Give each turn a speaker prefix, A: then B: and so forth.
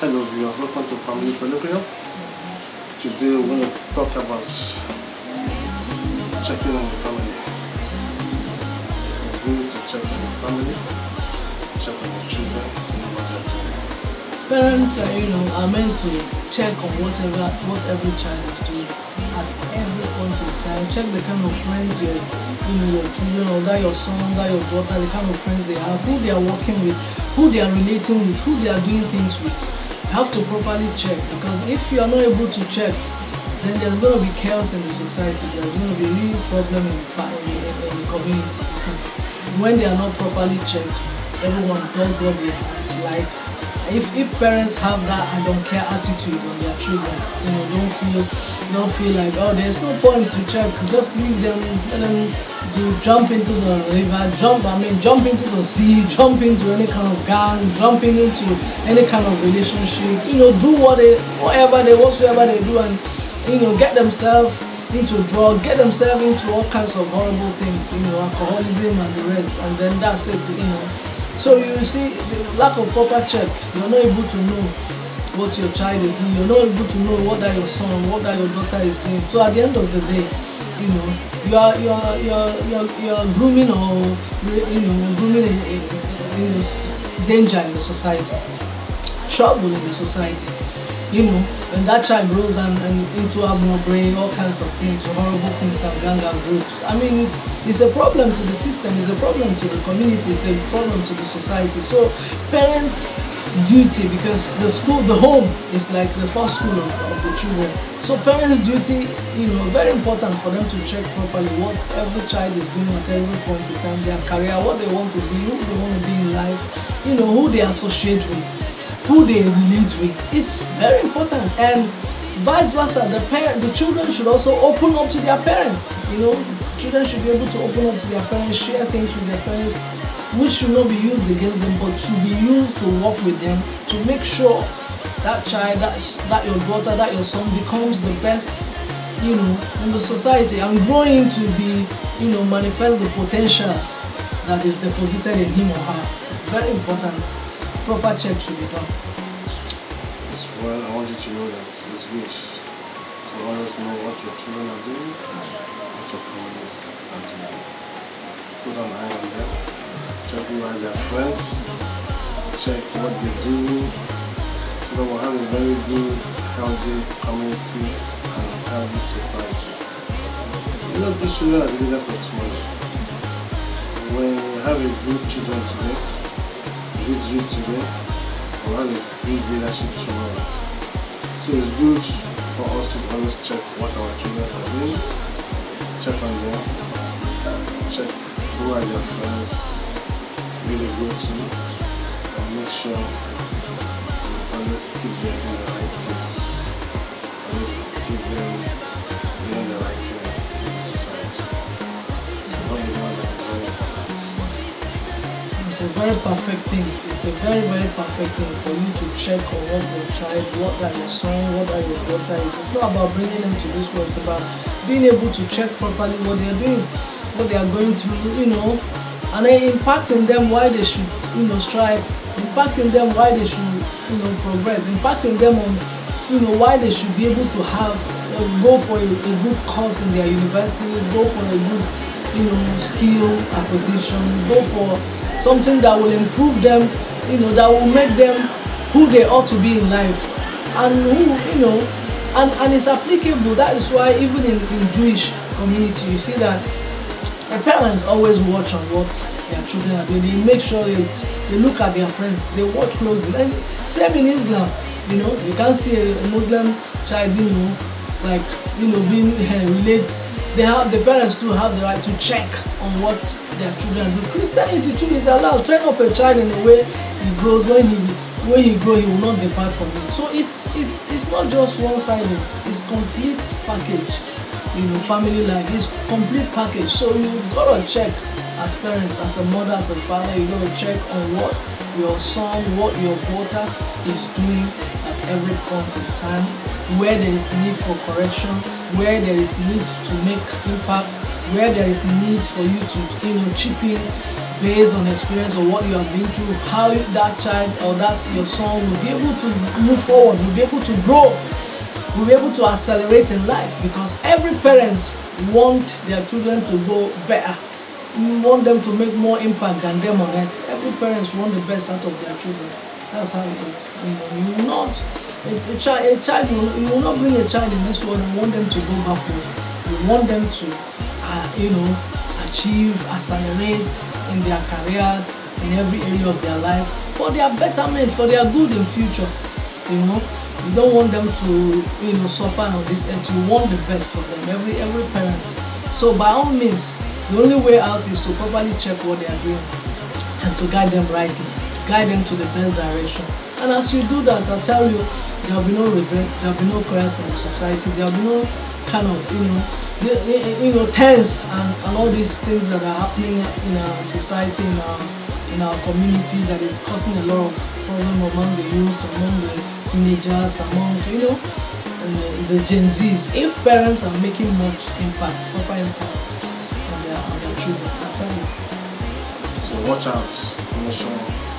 A: Hello viewers, welcome to Family Colloquium. Today we're going to talk about checking on the family. It's good to check on your family, check on your children, to know what they're doing.
B: Parents are meant to check on what every child is doing at every point in time. Check the kind of friends your children, or that your son, that your daughter, the kind of friends they have, who they are working with, who they are relating with, who they are doing things with. You have to properly check, because if you are not able to check, then there's going to be chaos in the society. There's going to be a real problem in the community, because when they are not properly checked, everyone does what they like. If parents have that I don't care attitude on their children, don't feel like, oh, there's no point to check, just leave them, let them jump into the river, jump into the sea, jump into any kind of gang, jump into any kind of relationship, do whatsoever they do, and get themselves into drug, get themselves into all kinds of horrible things, alcoholism and the rest, and then that's it, So you see, the lack of proper check, you're not able to know what your child is doing, you're not able to know what that your son, what that your daughter is doing. So at the end of the day, you are grooming grooming a danger in the society, trouble in the society. When that child grows and into abnormal brain, all kinds of things, horrible things, and gang groups. It's a problem to the system, it's a problem to the community, it's a problem to the society. So parents' duty, because the home is like the first school of the children. So parents' duty, very important for them to check properly what every child is doing at every point in time, their career, what they want to be, who they want to be in life, who they associate with, who they relate with. It's very important, and vice versa. The children should also open up to their parents. Children should be able to open up to their parents, share things with their parents, which should not be used against them, but should be used to work with them to make sure that child, that your daughter, that your son becomes the best, in the society, and growing to be, manifest the potentials that is deposited in him or her. It's very important. Proper check should be done.
A: Well, I want you to know that it's good to always know what your children are doing, what your families are doing. Put an eye on them, check who are their friends, check what they do, so that we'll have a very good, healthy community and healthy society. These children are the leaders of tomorrow. When you have a good children today, good youth today, we'll have a good leadership tomorrow. So it's good for us to always check what our children are doing, check on them, check who are their friends, who they go to, and make sure we always keep them in the right place, always keep them doing the right thing in the society. So not the one that is very important.
B: It's a very perfect thing. It's a very, very perfect thing for you to check on what your child, what that your son, what that your daughter is. It's not about bringing them to this world. It's about being able to check properly what they are doing, what they are going through, and then impacting them why they should, strive, impacting them why they should, progress, impacting them on, why they should be able to have, go for a good course in their university, go for a good, skill acquisition, go for something that will improve them, that will make them who they ought to be in life, and and it's applicable. That is why even in Jewish community, you see that the parents always watch on what their children are doing. They make sure they look at their friends, they watch closely. And same in Islam, you can't see a Muslim child, being relate. The parents too have the right to check on what their children do. Christianity too is allowed. Train up a child in a way he grows. When he grows, he will not depart from it. So it's not just one-sided. It's complete package. Family life is complete package. So you've got to check as parents, as a mother, as a father. You got to check on what your son, what your daughter is doing at every point in time, where there is need for correction, where there is need to make impact, where there is need for you to chip in based on experience or what you have been through, how that child or that's your son will be able to move forward, will be able to grow, will be able to accelerate in life, because every parent want their children to go better. We want them to make more impact than them on earth. Every parents want the best out of their children. That's how it is. You will not a child you will not bring a child in this world and want them to go backward. You want them to achieve, accelerate in their careers, in every area of their life, for their betterment, for their good in future. You don't want them to suffer on this earth. You want the best for them, every parent. So by all means, the only way out is to properly check what they are doing and to guide them rightly, guide them to the best direction. And as you do that, I tell you, there will be no regrets, there will be no chaos in the society, there will be no kind of tense and all these things that are happening in our society, in our community, that is causing a lot of problem among the youth, among the teenagers, among the Gen Zs. If parents are making much impact, proper impact on their children, I tell you.
A: So watch out, nation.